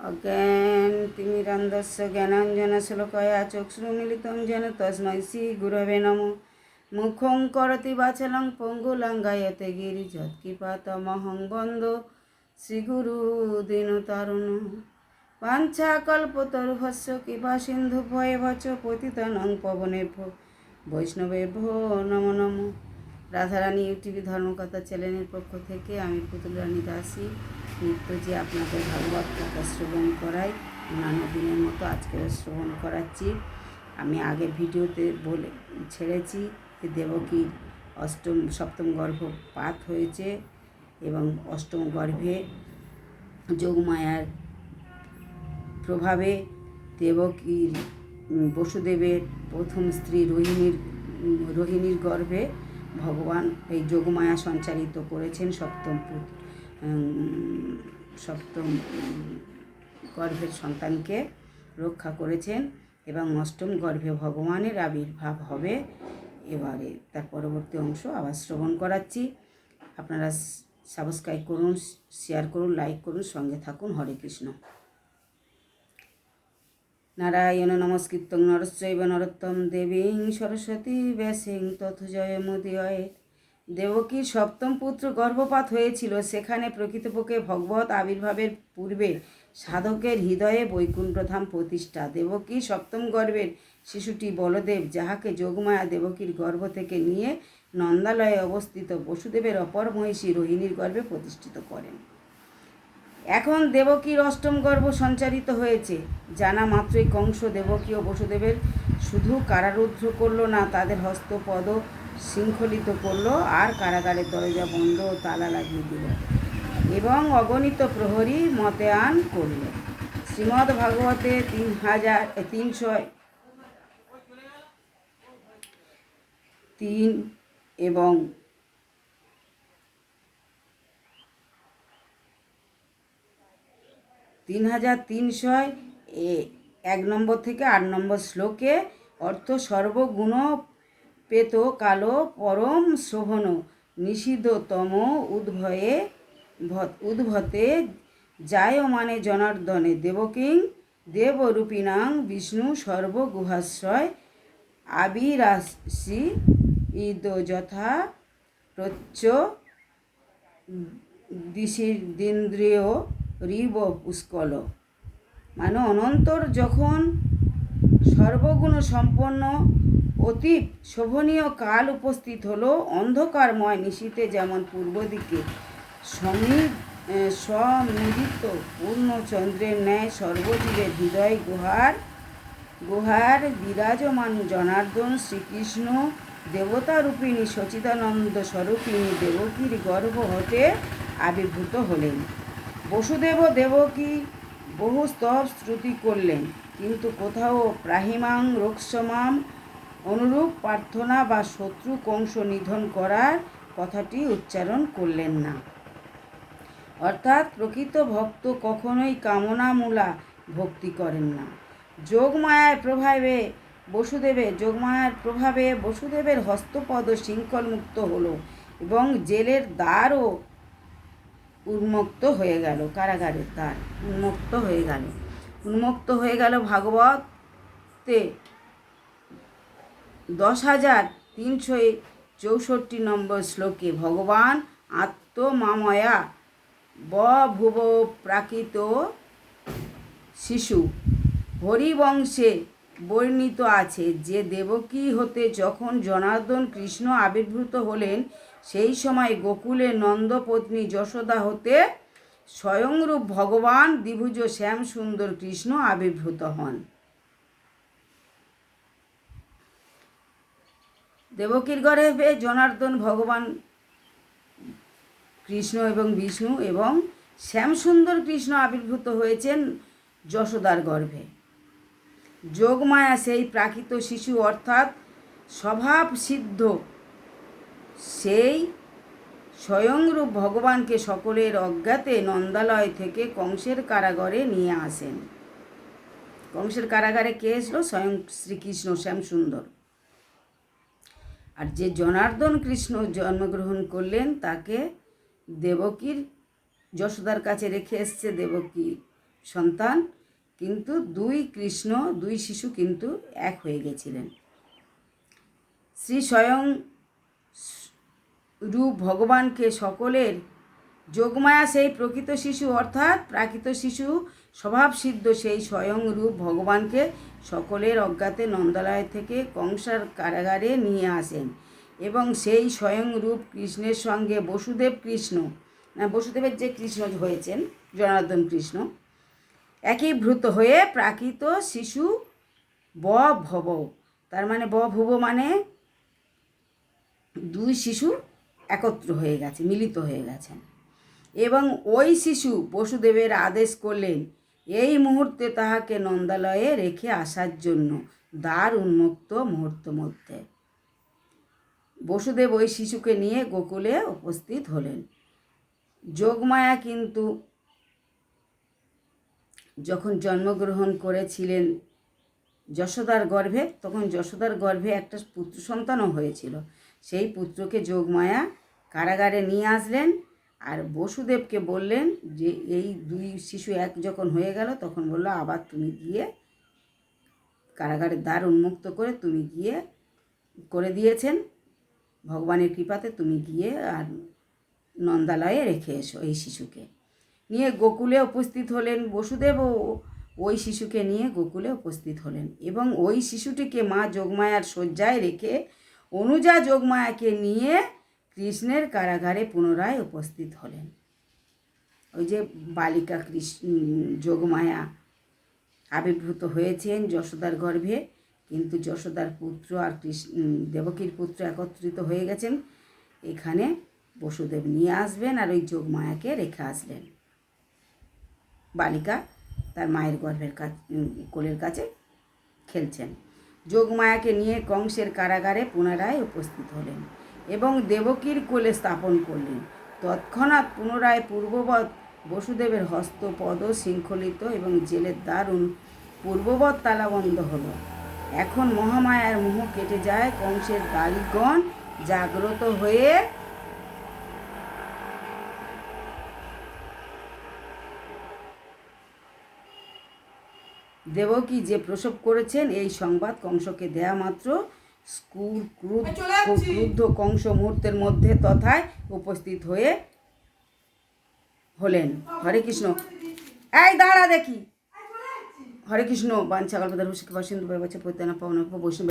অজ্ঞান তিমিরান্ধস্য জ্ঞানাঞ্জনশলাকয়া চক্ষুর্মিলিतं येन তস্मै শ্রীগুরবে নমঃ। মুখং করতি বাচালং পঙ্গুলঙ্ঘায়তে গিরিযৎকৃপাতমহং বন্দে শ্রীগুরুদীনতারিণম। বাঞ্ছাকল্পতরুভ্যশ্চ কৃপাসিন্ধুভ্যেব চ পতিতানাং পাবনেভ্যো বৈষ্ণবেভ্যো নমো নমঃ। রাধারানী ইউটিভি ধর্মকথা চ্যানেলের পক্ষ থেকে আমি পুতুল রানী দাসী নিত্য যে আপনাদের ভাগবত কথা শ্রবণ করাই, অন্যান্য দিনের মতো আজকেও শ্রবণ করাচ্ছি। আমি আগের ভিডিওতে ছেড়েছি যে দেবকীর সপ্তম গর্ভপাত হয়েছে এবং অষ্টম গর্ভে যোগমায়ার প্রভাবে দেবকীর বসুদেবের প্রথম স্ত্রী রোহিণীর গর্ভে ভগবান এই যোগমায়া সঞ্চারিত করেছেন, সপ্তম গর্ভের সন্তানকে রক্ষা করেছেন এবং অষ্টম গর্ভে ভগবানের আবির্ভাব হবে। এবারে তার পরবর্তী অংশ আবার শ্রবণ করাচ্ছি। আপনারা সাবস্ক্রাইব করুন, শেয়ার করুন, লাইক করুন, সঙ্গে থাকুন। হরে কৃষ্ণ। নারায়ণ নমস্কৃত্যং নরশ্চৈব নরোত্তমং দেবীং সরস্বতী ব্যাসং তথা জয়মুদীরয়েৎ। দেবকীর সপ্তম পুত্র গর্ভপাত হয়েছিল। সেখানে প্রকৃতপক্ষে ভগবত আবির্ভাবের পূর্বে সাধকের হৃদয়ে বৈকুণ্ঠধাম প্রতিষ্ঠা। দেবকীর সপ্তম গর্ভের শিশুটি বলদেব, যাহাকে যোগমায়া দেবকীর গর্ভ থেকে নিয়ে নন্দালয়ে অবস্থিত বসুদেবের অপর মহিষী রোহিণীর গর্ভে প্রতিষ্ঠিত করেন। এখন দেবকীর অষ্টম গর্ভ সঞ্চারিত হয়েছে। জানা মাত্রই কংস দেবকী ও বসুদেবের শুধু কারারুদ্ধ করল না, তাদের হস্তপদ শৃঙ্খলিত করল আর কারাগারের দরজা বন্ধ ও তালা লাগিয়ে দিল এবং অগণিত প্রহরী মোতায়েন করল। শ্রীমদ্ ভাগবতে 303 এবং 3301 নম্বর থেকে 8 নম্বর শ্লোকে অর্থ সর্বগুণ পেত কালো পরম শোভন নিষিদ্ধতম উদ্ভতে জায়মানে জনার্দনে দেবকিং দেবরূপিণাং বিষ্ণু সর্বগুহাশ্রয় আবিরাসি ইদ যথা প্রচ্য দিশিন্দ্রিয় রিব পুষ্কল। মানে অনন্তর যখন সর্বগুণ সম্পন্ন অতীব শোভনীয় কাল উপস্থিত হলো, অন্ধকারময় নিশীথে যেমন পূর্ব দিকে সমুদিত পূর্ণচন্দ্রের ন্যায় সর্বজীবের হৃদয় গুহার বিরাজমান জনার্দন শ্রীকৃষ্ণ দেবতারূপিণী সচিদানন্দ স্বরূপিণী দেবকীর গর্ভ হতে আবির্ভূত হলেন। বসুদেব দেবকী বহু স্তব স্তুতি করলেন, কিন্তু কোথাও প্রাহিমাং রোক্ষমাম অনুরূপ প্রার্থনা বা শত্রু কংস নিধন করার কথাটি উচ্চারণ করলেন না। অর্থাৎ প্রকৃত ভক্ত কখনোই কামনামূলা ভক্তি করেন না। যোগমায়ার প্রভাবে বসুদেবের হস্তপদ শৃঙ্খলমুক্ত হলো এবং জেলের দ্বারও উন্মুক্ত হয়ে গেল, কারাগারের দ্বার উন্মুক্ত হয়ে গেল। ভাগবতে 10,364 নম্বর শ্লোকে ভগবান আত্মমাময়া বভুব প্রাকৃত শিশু হরিবংশে বর্ণিত আছে যে দেবকী হতে যখন জনার্দন কৃষ্ণ আবির্ভূত হলেন, সেই সময় গোকুলে নন্দপত্নী যশোদা হতে স্বয়ংরূপ ভগবান দ্বিভুজ শ্যাম সুন্দর কৃষ্ণ আবির্ভূত হন। দেবকীর গর্ভে জনার্দন ভগবান কৃষ্ণ এবং বিষ্ণু এবং শ্যামসুন্দর কৃষ্ণ আবির্ভূত হয়েছেন যশোদার গর্ভে। যোগমায়া সেই প্রাকৃত শিশু অর্থাৎ স্বভাব সিদ্ধ সেই স্বয়ংরূপ ভগবানকে সকলের অজ্ঞাতে নন্দালয় থেকে কংসের কারাগারে নিয়ে আসেন। কংসের কারাগারে কে এসলো? স্বয়ং শ্রীকৃষ্ণ শ্যামসুন্দর। আর যে জনার্দন কৃষ্ণ জন্মগ্রহণ করলেন তাকে দেবকীর যশোদার কাছে রেখে এসছে দেবকী সন্তান, কিন্তু দুই শিশু কিন্তু এক হয়ে গেছিলেন। শ্রী স্বয়ং রূপ ভগবানকে সকলের যোগমায়া সেই প্রকৃত শিশু অর্থাৎ প্রাকৃত শিশু স্বভাবসিদ্ধ সেই স্বয়ং রূপ ভগবানকে সকলের অজ্ঞাতে নন্দালয় থেকে কংসার কারাগারে নিয়ে আসেন এবং সেই স্বয়ং রূপ কৃষ্ণের সঙ্গে বসুদেবের যে কৃষ্ণ হয়েছেন জনার্দন কৃষ্ণ একীভূত হয়ে প্রাকৃত শিশু ভব, তার মানে ভুব মানে দুই শিশু একত্র হয়ে গেছে, মিলিত হয়ে গেছেন। এবং ওই শিশু বসুদেবের আদেশ করলেন এই মুহূর্তে তাহাকে নন্দালয়ে রেখে আসার জন্য দ্বার উন্মুক্ত মুহূর্ত মধ্যে। বসুদেব ওই শিশুকে নিয়ে গোকুলে উপস্থিত হলেন। যোগমায়া কিন্তু যখন জন্মগ্রহণ করেছিলেন যশোদার গর্ভে, তখন যশোদার গর্ভে একটা পুত্র সন্তানও হয়েছিল। সেই পুত্রকে যোগমায়া কারাগারে নিয়ে আসলেন আর বসুদেবকে বললেন যে এই দুই শিশু এক যখন হয়ে গেল তখন বলল আবার তুমি গিয়ে কারাগারের দ্বার উন্মুক্ত করে তুমি গিয়ে করে দিয়েছেন ভগবানের কৃপাতে, তুমি গিয়ে আর নন্দালয়ে রেখে এসো এই শিশুকে নিয়ে। গোকুলে উপস্থিত হলেন বসুদেব ও ওই শিশুকে নিয়ে গোকুলে উপস্থিত হলেন এবং ওই শিশুটিকে মা যোগমায়ার শয্যায় রেখে অনুজা যোগমায়াকে নিয়ে কৃষ্ণের কারাগারে পুনরায় উপস্থিত হলেন। ওই যে বালিকা যোগমায়া আবির্ভূত হয়েছেন যশোদার গর্ভে, কিন্তু যশোদার পুত্র আর দেবকীর পুত্র একত্রিত হয়ে গেছেন। এখানে বসুদেব নিয়ে আসবেন আর ওই যোগমায়াকে রেখে আসলেন। বালিকা তার মায়ের গর্ভের কোলের কাছে খেলছেন। যোগমায়াকে নিয়ে কংসের কারাগারে পুনরায় উপস্থিত হলেন এবং দেবকীর কোলে স্থাপন করলেন। তৎক্ষণাৎ পুনরায় পূর্ববৎ বসুদেবের হস্ত পদ শৃঙ্খলিত এবং জেলের দারুণ পূর্ববৎ তালাবন্ধ হলো। এখন মহামায়ার মোহ কেটে যায়। কংসের দালিগণ জাগ্রত হয়ে দেবকী যে প্রসব করেছেন এই সংবাদ কংসকে দেয়া মাত্র ক্রুদ্ধ কংস মুহূর্তের মধ্যে তথায় উপস্থিত হলেন। হরে কৃষ্ণ, এই দাঁড়া দেখি। হরে কৃষ্ণ। বাঞ্ছা কল্পতরু সিন্ধু বৈষ্ণব